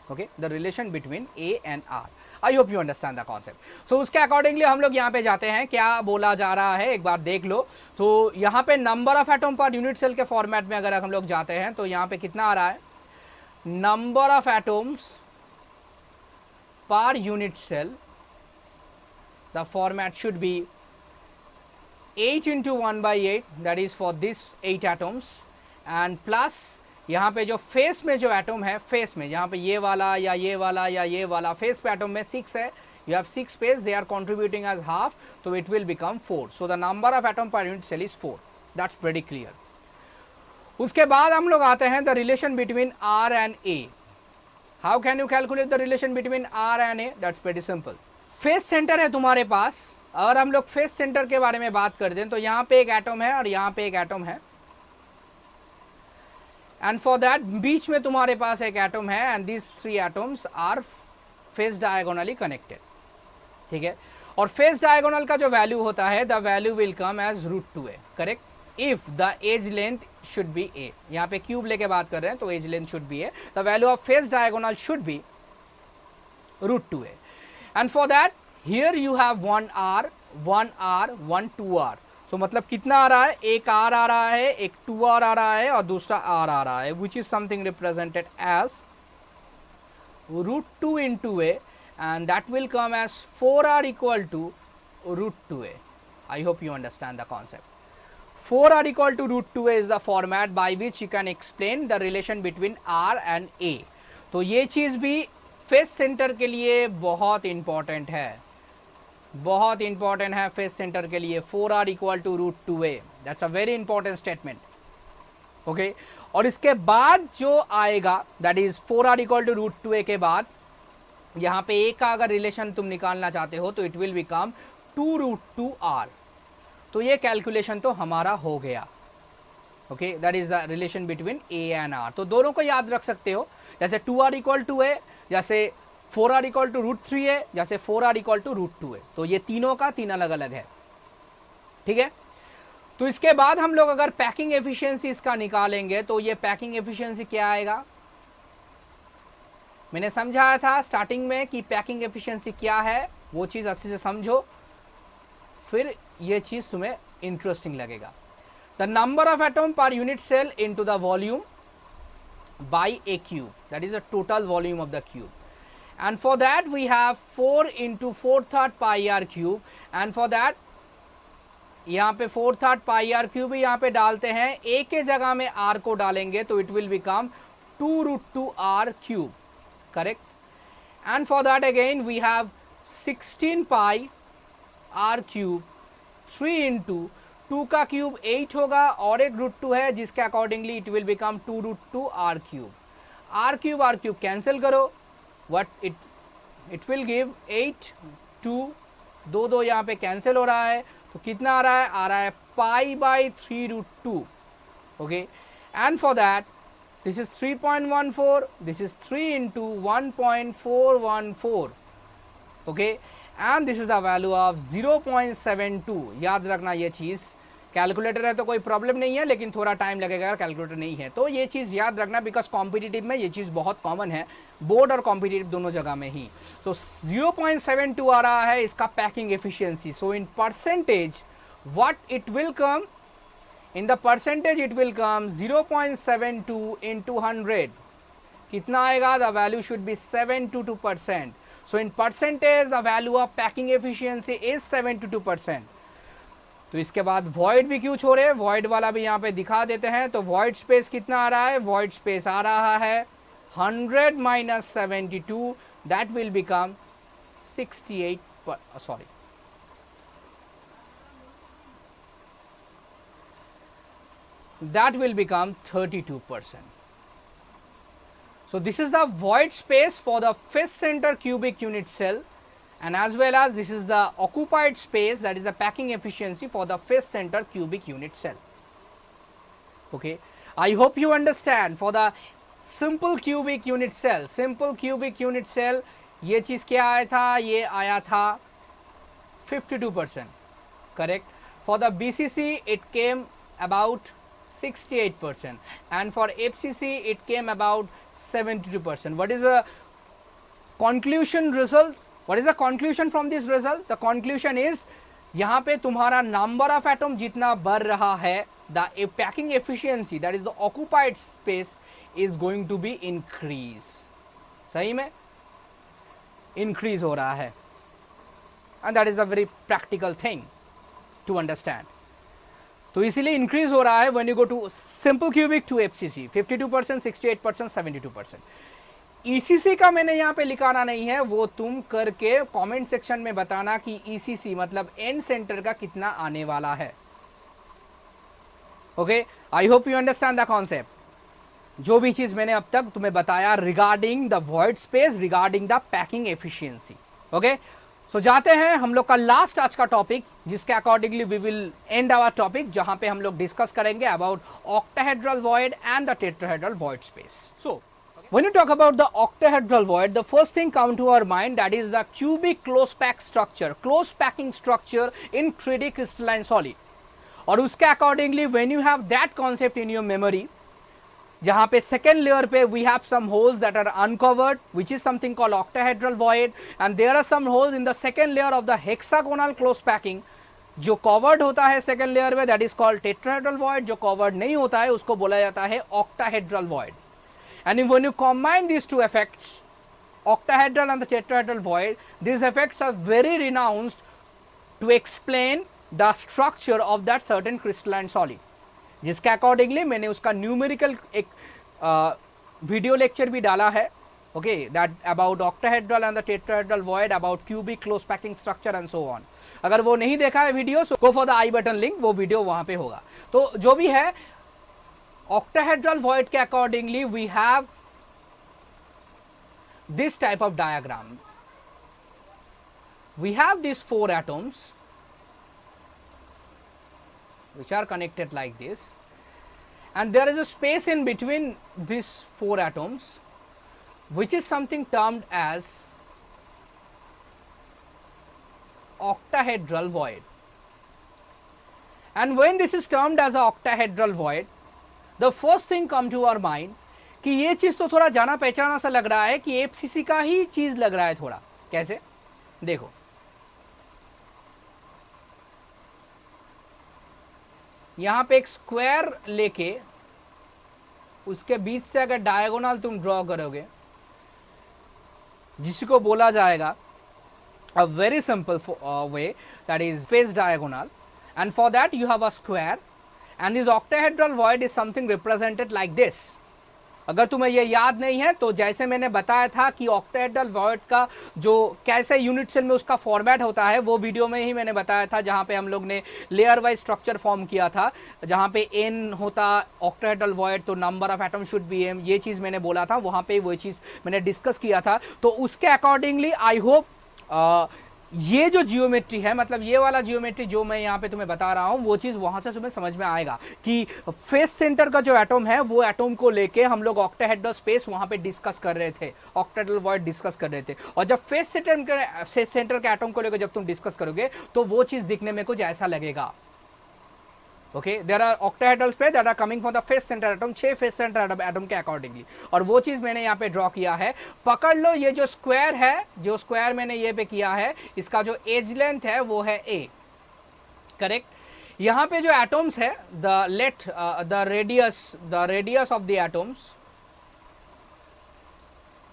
okay, the relation between A and R. I hope you understand the concept. So उसके अकॉर्डिंगली हम लोग यहाँ पे जाते हैं, क्या बोला जा रहा है एक बार देख लो। तो यहाँ पे number of atom per unit cell के फॉर्मेट में अगर हम लोग जाते हैं तो यहाँ पे कितना आ रहा है, number of atoms per unit cell, the format should be 8 into 1/8, that is for this 8 atoms, and plus यहाँ पे जो फेस में जो एटम है, फेस में जहाँ पे ये वाला या ये वाला या ये वाला फेस पे एटम में 6 है, you have 6 space, they are contributing as half, so it will become 4. So the number of atom per unit cell is 4. That's pretty clear. उसके बाद हम लोग आते हैं the relation between R and A. How can you calculate the relation between R and A? That's pretty simple. Face centre है तुम्हारे पास, अगर हम लोग फेस सेंटर के बारे में बात कर दें तो यहाँ पे एक एटम है और यहाँ पे एक एटम है, एंड फॉर दैट बीच में तुम्हारे पास एक एटम है, and these 3 atoms are face diagonally connected, ठीक है। और फेस डायगोनल का जो वैल्यू होता है, the value will come as √2a, correct, if the edge length should be a। यहाँ पे क्यूब लेके बात कर रहे हैं तो edge length should be a, the value of face diagonal should be √2a, and for that here you have 1r 1 2r। तो मतलब कितना आ रहा है, एक r आ रहा है, एक 2r आ रहा है और दूसरा r आ रहा है, which is something represented as √2 into a, and that will come as 4r equal to √2a. I hope you understand the concept. 4r equal to √2a is the format by which you can explain the relation between r and a. तो ये चीज भी फेस सेंटर के लिए बहुत इंपॉर्टेंट है, बहुत इंपॉर्टेंट है फेस सेंटर के लिए। 4r equal to √2a, that's a very important statement, okay? और इसके बाद जो आएगा, that is 4r equal to √2a के बाद यहाँ पे a का अगर रिलेशन तुम निकालना चाहते हो तो इट विल बिकम 2√2r। तो ये कैलकुलेशन तो हमारा हो गया, okay, that is the relation between a and r। तो दोनों को याद रख सकते हो, जैसे 2r equal to a, जैसे 4r equal to √3a, जैसे 4r equal to √2a। तो ये तीनों का तीन अलग अलग है, ठीक है। तो इसके बाद हम लोग अगर पैकिंग एफिशिएंसी इसका निकालेंगे तो ये पैकिंग एफिशिएंसी क्या आएगा, मैंने समझाया था स्टार्टिंग में कि पैकिंग एफिशिएंसी क्या है, वो चीज अच्छे से समझो, फिर ये चीज तुम्हें इंटरेस्टिंग लगेगा। The number of atom per unit cell into the volume by a cube, that is the total volume of the cube, and for that we have 4 into 4/3 pi r cube, and for that यहाँ पे 4/3 pi r cube यहाँ पे डालते हैं, a के जगह में r को डालेंगे तो it will become 2√2 r cube, correct, and for that again we have 16 pi r cube, 3 into 2 का क्यूब 8 होगा और एक √2 है जिसके accordingly it will become 2√2 r cube cancel करो, what it will give 8 2 दो यहाँ पे कैंसिल हो रहा है, तो कितना आ रहा है pi/3√2, okay, and for that this is 3.14, this is 3 into 1.414, okay, and this is the value of 0.72। याद रखना ये चीज, कैलकुलेटर है तो कोई प्रॉब्लम नहीं है, लेकिन थोड़ा टाइम लगेगा, कैलकुलेटर नहीं है तो ये चीज़ याद रखना, बिकॉज कॉम्पिटिटिव में ये चीज़ बहुत कॉमन है, बोर्ड और कॉम्पिटिटिव दोनों जगह में ही। तो 0.72 आ रहा है इसका packing efficiency. So in percentage what it will come, in the percentage it will come 0.72 into 100, कितना आएगा, the value should be 72%। So in percentage the value of packing efficiency is 72%। तो इसके बाद वॉइड भी क्यों छोड़े, वॉइड वाला भी यहाँ पे दिखा देते हैं। तो वॉइड स्पेस कितना आ रहा है, वॉइड स्पेस आ रहा है 100 minus 72, that will become 68, sorry, that will become 32%. So this is the void space for the face center cubic unit cell, and as well as this is the occupied space, that is the packing efficiency for the face center cubic unit cell. Okay, I hope you understand. For the simple cubic unit cell, ये चीज क्या आया था, ये आया था 52%, correct. For the BCC it came about 68%, and for FCC it came about 72%. What is the conclusion result? What is the conclusion from this result? The conclusion is यहाँ पे तुम्हारा number of atom जितना बढ़ रहा है, the packing efficiency, that is the occupied space, is going to be increase. सही में increase हो रहा है, and that is a very practical thing to understand. तो इसीलिए इंक्रीज हो रहा है when you go to simple cubic to FCC 52%, 68%, 72%. ECC का मैंने यहाँ पे लिखाना नहीं है, वो तुम करके कमेंट सेक्शन में बताना कि ECC मतलब एंड सेंटर का कितना आने वाला है. Okay, I hope you understand the concept. जो भी चीज मैंने अब तक तुम्हें बताया regarding the void space, regarding the packing efficiency. Okay, so जाते हैं हम लोग का लास्ट आज का टॉपिक, जिसके accordingly we will end our topic, जहां पे हम लोग डिस्कस करेंगे about octahedral void and the tetrahedral void space. So when you talk about the octahedral void, the first thing come to our mind, that is the cubic close pack structure, close packing structure in 3D crystalline solid. और उसके accordingly when you have that concept in your memory, जहाँ पे second layer पे we have some holes that are uncovered, which is something called octahedral void, and there are some holes in the second layer of the hexagonal close packing, जो covered होता है second layer में, that is called tetrahedral void. जो covered नहीं होता है उसको बोला जाता है octahedral void. And when you combine these two effects, octahedral and the tetrahedral void, these effects are very renowned to explain the structure of that certain crystalline solid, जिसके अकॉर्डिंगली मैंने उसका न्यूमेरिकल एक वीडियो लेक्चर भी डाला है. Okay, that about octahedral and the tetrahedral void, about cubic close packing structure and so on. अगर वो नहीं देखा है video, so go for the I button link, वो वीडियो वहां पे होगा. तो जो भी है, octahedral void के accordingly we have this type of diagram. We have these 4 atoms which are connected like this, and there is a space in between these 4 atoms, which is something termed as octahedral void. And when this is termed as a octahedral void, the first thing come to our mind कि ये चीज तो थोड़ा जाना पहचाना सा लग रहा है, कि एफसीसी का ही चीज लग रहा है थोड़ा. कैसे? देखो, यहां पे एक स्क्वायर लेके उसके बीच से अगर डायगोनल तुम ड्रॉ करोगे, जिसको बोला जाएगा a very simple way, that is face diagonal, and for that you have a square, and this octahedral void is something represented like this. अगर तुम्हें ये याद नहीं है तो जैसे मैंने बताया था कि ऑक्टाहेड्रल वॉइड का जो कैसे यूनिट सेल में उसका फॉर्मेट होता है, वो वीडियो में ही मैंने बताया था, जहाँ पे हम लोग ने लेयर वाइज स्ट्रक्चर फॉर्म किया था, जहाँ पे n होता ऑक्टाहेड्रल वॉइड तो number of atom should be m, ये चीज़ मैंने बोला था, वहाँ पे वो चीज़ मैंने डिस्कस किया था. तो उसके अकॉर्डिंगली आई होप ये जो जियोमेट्री है, मतलब ये वाला जियोमेट्री जो मैं यहाँ पे तुम्हें बता रहा हूँ, वो चीज़ वहाँ से तुम्हें समझ में आएगा कि फेस सेंटर का जो एटम है, वो एटम को लेके हम लोग ऑक्टाहेड्रल स्पेस वहाँ पे डिस्कस कर रहे थे, ऑक्टाहेड्रल वॉइड डिस्कस कर रहे थे. और जब फेस सेंटर के एटम को लेकर जब तुम डिस्कस करोगे तो वो चीज़ दिखने में कुछ ऐसा लगेगा. Okay, there are octahedral space that are coming from the face center atom, 6 face center atom के अकॉर्डिंगली, और वो चीज़ मैंने यहाँ पे ड्रॉ किया है. पकड़ लो, ये जो स्क्वायर है, जो स्क्वायर मैंने ये पे किया है, इसका जो एज लेंथ है वो है a, करेक्ट. यहाँ पे जो एटम्स है, the radius of the atoms,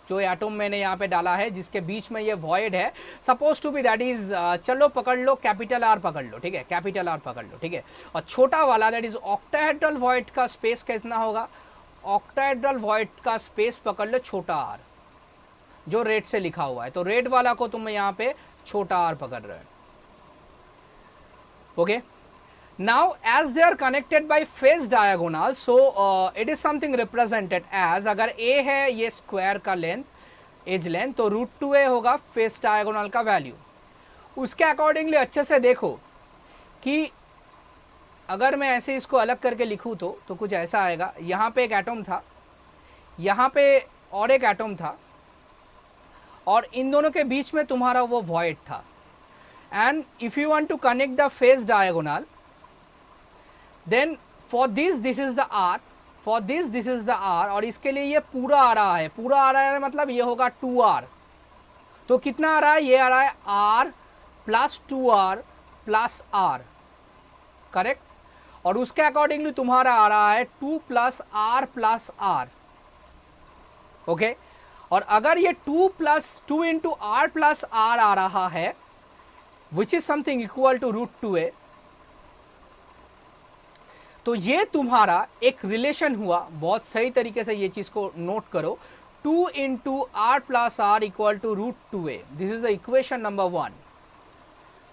जो एटम मैंने यहाँ पे डाला है जिसके बीच में ये वॉइड है, suppose to be that is, चलो पकड़ लो कैपिटल आर पकड़ लो, ठीक है, कैपिटल आर पकड़ लो, ठीक है. और छोटा वाला दैट इज ऑक्टाहेड्रल वॉइड का स्पेस कितना होगा, ऑक्टाहेड्रल वॉइड का स्पेस पकड़ लो छोटा आर, जो रेड से लिखा हुआ है, तो रेड वाला को तुम यहाँ पे छोटा आर पकड़ रहे हो. Okay, now as they are connected by face diagonal, so it is something represented as, अगर a है ये स्क्वायर का लेंथ, एज लेंथ, तो √2a होगा फेस डायगोनल का वैल्यू। उसके अकॉर्डिंगली अच्छे से देखो कि अगर मैं ऐसे इसको अलग करके लिखूँ तो कुछ ऐसा आएगा। यहाँ पे एक एटम था, यहाँ पे और एक एटम था, और इन दोनों के बीच में तुम्हारा वो वॉइड था। And if you want to connect the face diagonal, then for this is the r, for this is the r, और इसके लिए ये पूरा आ रहा है, पूरा आ रहा है मतलब ये होगा 2r। तो कितना आ रहा है, ये आ रहा है r plus 2r plus r, correct. और उसके अकॉर्डिंगली तुम्हारा आ रहा है 2 plus r plus r, okay. और अगर ये 2 इंटू r प्लस r आ रहा है, which is something equal to √2a, तो ये तुम्हारा एक रिलेशन हुआ। बहुत सही तरीके से ये चीज को नोट करो, 2 into r plus r equal to √2a। This is the equation number 1।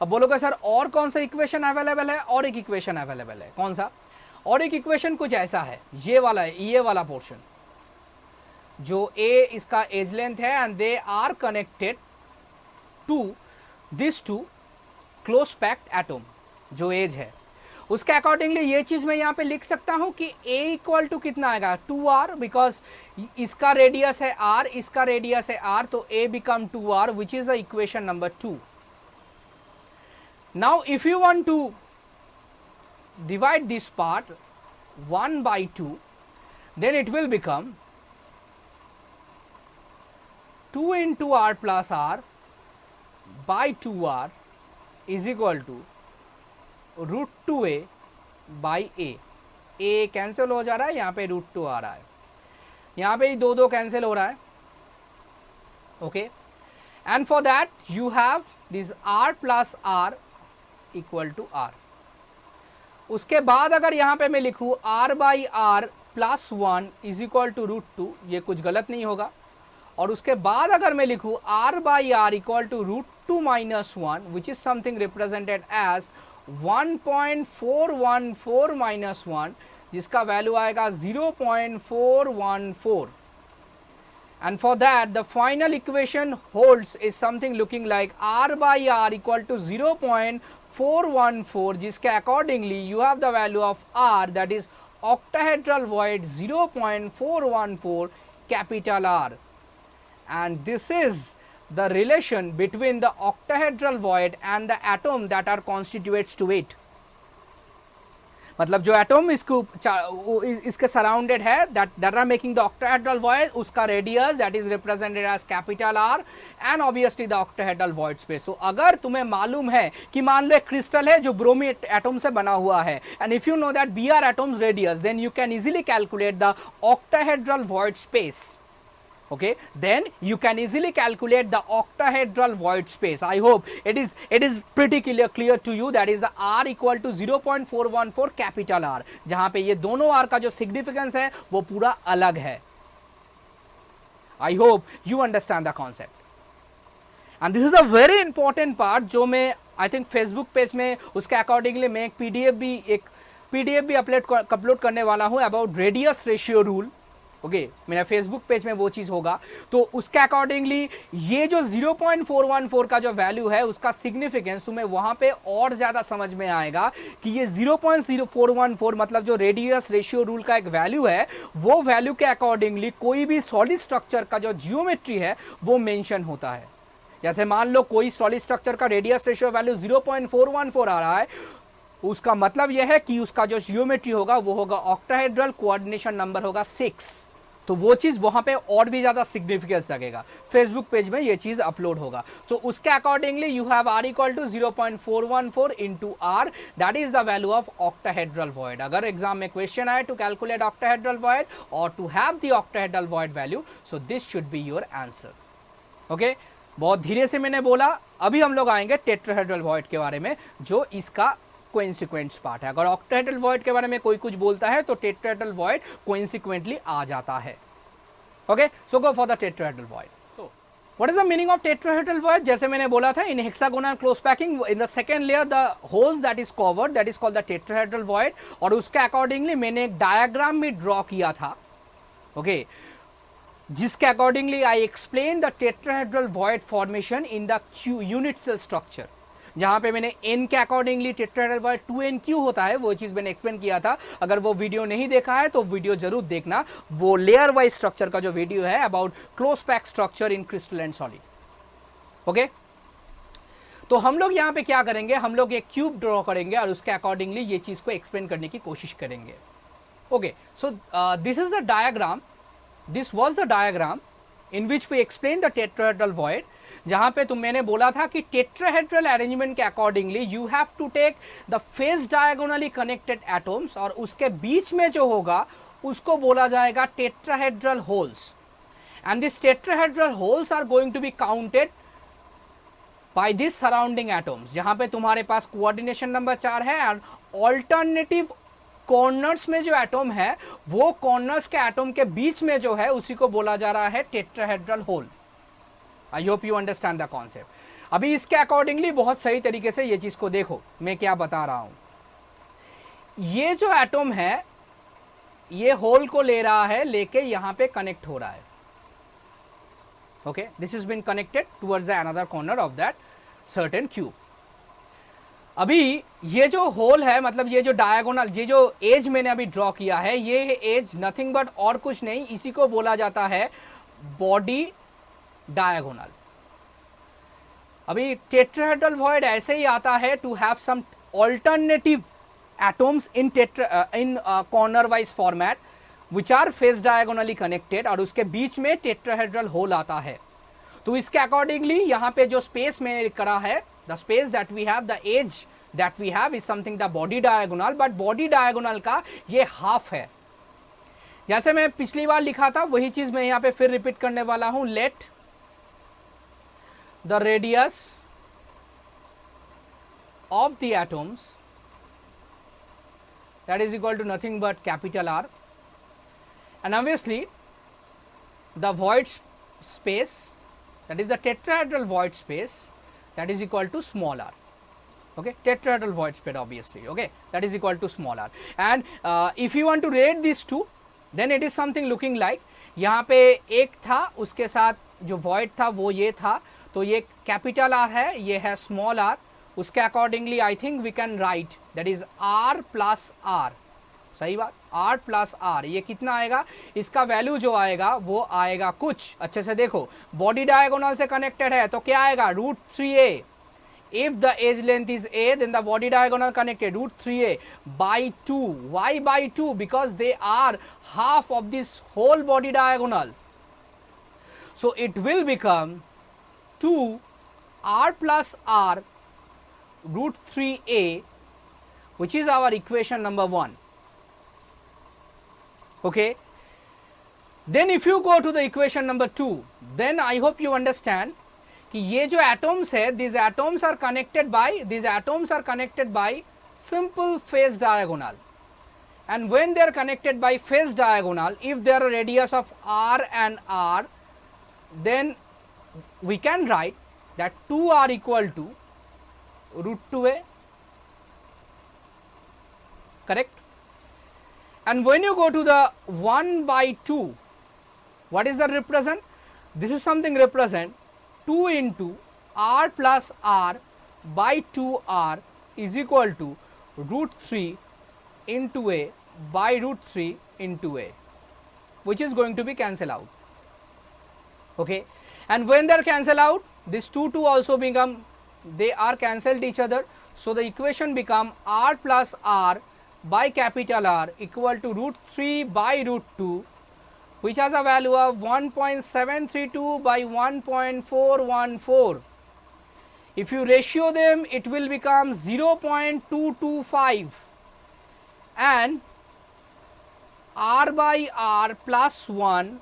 अब बोलोगे सर और कौन सा इक्वेशन अवेलेबल है? और एक इक्वेशन अवेलेबल है, कौन सा? और एक इक्वेशन कुछ ऐसा है, ये वाला है, ये वाला पोर्शन जो a इसका एज लेंथ है and they are connected to this two close packed atom जो एज है। उसके अकॉर्डिंगली ये चीज मैं यहाँ पे लिख सकता हूं कि a इक्वल टू कितना आएगा, 2r, बिकॉज इसका रेडियस है r, इसका रेडियस है r, तो a become 2r, which is the equation number 2। Now if you want to divide this part 1/2, then it will become 2 into r plus r by 2r is equal to √2a by a। a cancel हो जा रहा है, यहाँ पे √2 आ रहा है, यहाँ पे दो दो कैंसिल हो रहा है, okay. And for that you have this r plus r equal to r। उसके बाद अगर यहाँ पे मैं लिखूँ r by r plus 1 is equal to √2, ये कुछ गलत नहीं होगा। और उसके बाद अगर मैं लिखूँ r by r equal to √2 minus 1, which is something represented as 1.414 minus 1, जिसका वैल्यू आएगा 0.414। and for that the final equation holds is something looking like r by r equal to 0.414, जिसके accordingly you have the value of r, that is octahedral void 0.414 capital R, and this is the relation between the octahedral void and the atom that are constitutes to it। मतलब जो एटम इसके सराउंडेड है that are making the octahedral void, उसका radius that is represented as capital R and obviously the octahedral void space। तो अगर तुम्हें मालूम है कि मान लो एक क्रिस्टल है जो ब्रोमीन एटम से बना हुआ है, and if you know that Br atoms radius, then you can easily calculate the octahedral void space, okay, then you can easily calculate the octahedral void space। I hope it is pretty clear to you, that is the r equal to 0.414 capital R, जहां पे ये दोनों r का जो सिग्निफिकेंस है वो पूरा अलग है। I hope you understand the concept, and this is a very important part जो मैं I think Facebook पेज में उसके अकॉर्डिंगली मैं एक PDF भी अपलोड करने वाला हूँ about radius ratio rule, okay, मेरा फेसबुक पेज में वो चीज होगा। तो उसके अकॉर्डिंगली ये जो 0.414 का जो वैल्यू है उसका सिग्निफिकेंस तुम्हें वहां पे और ज्यादा समझ में आएगा कि ये 0.0414 मतलब जो रेडियस रेशियो रूल का एक वैल्यू है, वो वैल्यू के अकॉर्डिंगली कोई भी सॉलिड स्ट्रक्चर का जो जियोमेट्री है वो मेंशन होता है। जैसे मान लो कोई सॉलिड स्ट्रक्चर का रेडियस रेशियो वैल्यू 0.414 आ रहा है, उसका मतलब यह है कि उसका जो जियोमेट्री होगा वो होगा ऑक्टाहेड्रल, कोऑर्डिनेशन नंबर होगा 6। तो वो चीज वहां पे और भी ज्यादा सिग्निफिकेंस लगेगा। फेसबुक पेज में ये चीज अपलोड होगा। तो उसके accordingly you have r equal to 0.414 into r, that is the value of octahedral void. अगर एग्जाम में क्वेश्चन आए टू कैलकुलेट ऑक्टाहेड्रल वॉइड और to have the octahedral void value, so this should be your answer, okay. बहुत धीरे से मैंने बोला। अभी हम लोग आएंगे टेट्राहेड्रल वॉइड के बारे में, जो इसका कोइंसिक्वेंस पार्ट है। अगर ऑक्टाहेड्रल वॉइड के बारे में कोई कुछ बोलता है तो टेट्राहेड्रल वॉइड कोइंसिक्वेंटली आ जाता है, okay. So go for the tetrahedral void. So what is the meaning of tetrahedral void? जैसे मैंने बोला था, in hexagonal close packing in the second layer the holes that is covered, that is called the tetrahedral void. और उसके अकॉर्डिंगली मैंने एक डायग्राम भी ड्रॉ किया था, ओके। जिसके accordingly I explain the tetrahedral void formation in the unit cell structure, जहां पे मैंने एन के अकॉर्डिंगली टेट्राहेड्रल वॉइड 2NQ होता है, वो चीज मैंने एक्सप्लेन किया था। अगर वो वीडियो नहीं देखा है तो वीडियो जरूर देखना, वो लेयर वाइज स्ट्रक्चर का जो वीडियो है about close pack structure in crystal and solid. Okay, तो हम लोग यहाँ पे क्या करेंगे, हम लोग एक क्यूब ड्रॉ करेंगे और उसके अकॉर्डिंगली ये चीज को एक्सप्लेन करने की कोशिश करेंगे। Okay, so this is the diagram, this was the diagram in which we explain the tetrahedral void, जहां पे मैंने बोला था कि टेट्राहेड्रल अरेंजमेंट के accordingly you have to take the face diagonally connected atoms, और उसके बीच में जो होगा उसको बोला जाएगा tetrahedral holes, and this tetrahedral holes are going to be counted by this surrounding atoms, जहां पे तुम्हारे पास कोऑर्डिनेशन नंबर 4 है, एंड ऑल्टरनेटिव कॉर्नर्स में जो एटम है वो कॉर्नर्स के एटम के बीच में जो है उसी को बोला जा रहा है tetrahedral hole. I hope you understand the concept. अभी इसके अकॉर्डिंगली बहुत सही तरीके से ये चीज को देखो मैं क्या बता रहा हूं। ये जो एटम है ये होल को ले रहा है, लेके यहां पे कनेक्ट हो रहा है। Okay, this is been connected towards the another corner of that certain cube. अभी ये जो होल है, मतलब ये जो डायगोनल, ये जो एज मैंने अभी ड्रॉ किया है, ये एज नथिंग बट और कुछ नहीं, इसी को बोला जाता है बॉडी डायगोनल। अभी टेट्राहेड्रल वॉइड ऐसे ही आता है to have some alternative atoms in corner wise format which are face diagonally connected, और उसके बीच में टेट्राहेड्रल होल आता है। तो इसके अकॉर्डिंगली यहाँ पे जो स्पेस मैंने करा है, the space that we have, the edge that we have is something the body diagonal, but body diagonal का ये हाफ है। जैसे मैं पिछली बार लिखा था वही चीज मैं यहाँ पे फिर रिपीट करने वाला हूं। Let the radius of the atoms that is equal to nothing but capital R, and obviously the void space, that is the tetrahedral void space, that is equal to small r. Okay, tetrahedral void space obviously, okay, that is equal to small r. And if you want to rate these two, then it is something looking like, यहाँ पे एक था उसके साथ जो void था वो ये था, तो ये कैपिटल R है, ये है स्मॉल r, उसके accordingly I think we can write that is r plus r। सही बात, r प्लस r, ये कितना आएगा, इसका वैल्यू जो आएगा वो आएगा कुछ, अच्छे से देखो, बॉडी डायगोनल से कनेक्टेड है तो क्या आएगा, √3a। if the edge length is a, then the body diagonal connected √3a by 2. Why by 2? Because they are half of this whole body diagonal, so it will become 2r plus r √3a, which is our equation number 1. Okay, then if you go to the equation number 2, then I hope you understand कि ये जो atoms है, these atoms are connected by simple phase diagonal, and when they are connected by phase diagonal, if there are radius of r and r, then we can write that 2r equal to √2a, correct? And when you go to the 1 by 2, what is the represent? This is something represent 2 into r plus r by 2r is equal to √3 into a by √3 into a, which is going to be cancel out. Okay, and when they are cancel out, this 2 also become, they are cancelled each other, so the equation become r plus r by capital R equal to √3 by √2, which has a value of 1.732 by 1.414. If you ratio them, it will become 0.225, and r by r plus 1,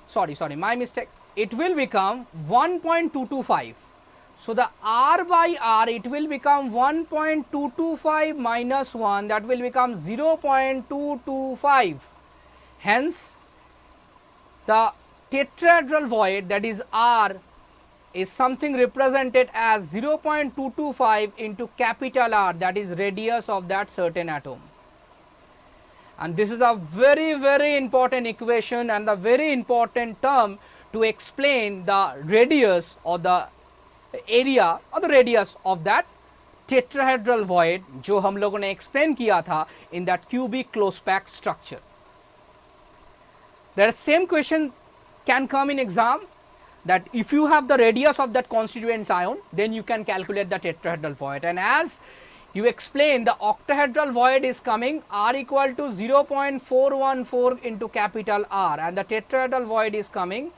sorry, my mistake, it will become 1.225. So the r by r, it will become 1.225 minus 1, that will become 0.225. Hence the tetrahedral void, that is r, is something represented as 0.225 into capital R, that is radius of that certain atom. and this is a very important equation and a very important term to explain the radius or the area or the radius of that tetrahedral void जो हम लोगों ने explain किया था in that cubic close packed structure. The same question can come in exam, that if you have the radius of that constituent ion, then you can calculate the tetrahedral void, and as you explain, the octahedral void is coming R equal to 0.414 into capital R, and the tetrahedral void is coming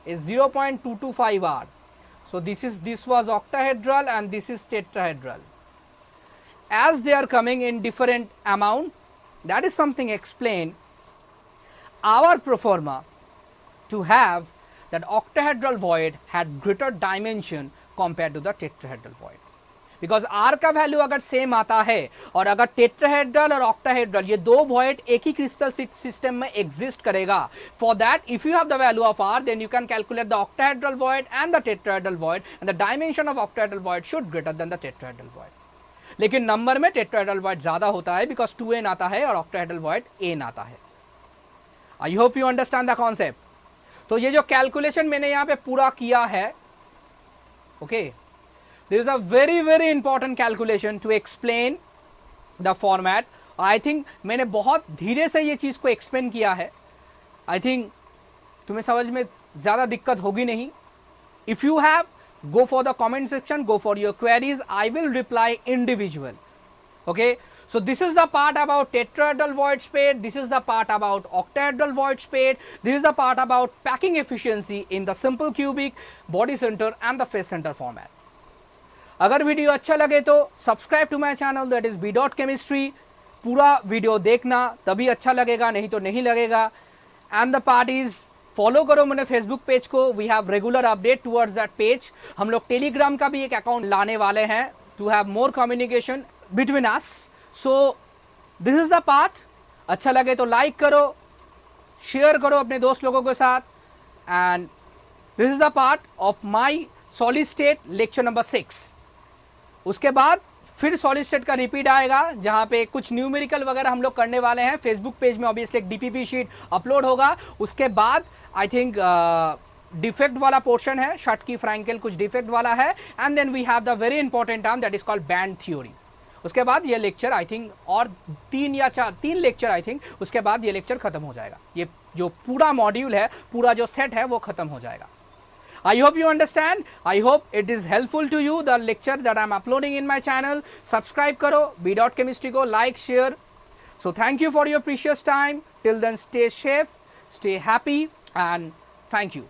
is 0.225 R. So this was octahedral and this is tetrahedral. As they are coming in different amount, that is something explained our proforma to have that octahedral void had greater dimension compared to the tetrahedral void, because R का वैल्यू अगर सेम आता है और अगर टेट्राहेड्रल और ऑक्टाहेड्रल ये दो वॉइड एक ही क्रिस्टल सिस्टम में एग्जिस्ट करेगा, for that if you have the value of R then you can calculate the octahedral void and the tetrahedral void, and the dimension of octahedral void should greater than the tetrahedral void. लेकिन नंबर में टेट्राहेड्रल वॉइड ज्यादा होता है बिकॉज 2n आता है और ऑक्टाहेड्रल वॉइड n आता है. आई hope you understand the concept. तो ये जो कैलकुलेशन मैंने यहाँ पे पूरा किया है, okay, there is a very important calculation to explain the format. I think मैंने बहुत धीरे से ये चीज़ को एक्सप्लेन किया है. I think तुम्हें समझ में ज़्यादा दिक्कत होगी नहीं. If you have, go for the comment section, go for your queries. I will reply individual. Okay. So this is the part about tetrahedral void space. This is the part about octahedral void space. This is the part about packing efficiency in the simple cubic, body center and the face center format. अगर वीडियो अच्छा लगे तो subscribe to my channel, that is B.Chemistry. पूरा वीडियो देखना तभी अच्छा लगेगा, नहीं तो नहीं लगेगा. And the part is follow करो मैंने फेसबुक पेज को. We have regular update towards that page. हम लोग टेलीग्राम का भी एक अकाउंट लाने वाले हैं to have more communication between us. So this is the part. अच्छा लगे तो लाइक करो, शेयर करो अपने दोस्त लोगों के साथ. And this is the part of my solid state lecture number 6. उसके बाद फिर सॉलिड स्टेट का रिपीट आएगा जहां पे कुछ न्यूमेरिकल वगैरह हम लोग करने वाले हैं. फेसबुक पेज में ऑब्वियसली एक डीपीपी शीट अपलोड होगा. उसके बाद आई थिंक डिफेक्ट वाला पोर्शन है, शट की फ्रैंकेल कुछ डिफेक्ट वाला है. And then we have the very important term that is called band theory. उसके बाद ये लेक्चर आई थिंक और 3 लेक्चर आई थिंक उसके बाद ये लेक्चर खत्म हो जाएगा. ये जो पूरा मॉड्यूल है, पूरा जो सेट है वो खत्म हो जाएगा. I hope you understand. I hope it is helpful to you, the lecture that I am uploading in my channel. Subscribe karo, B.Chemistry ko like, share. So thank you for your precious time. Till then, stay safe, stay happy, and thank you.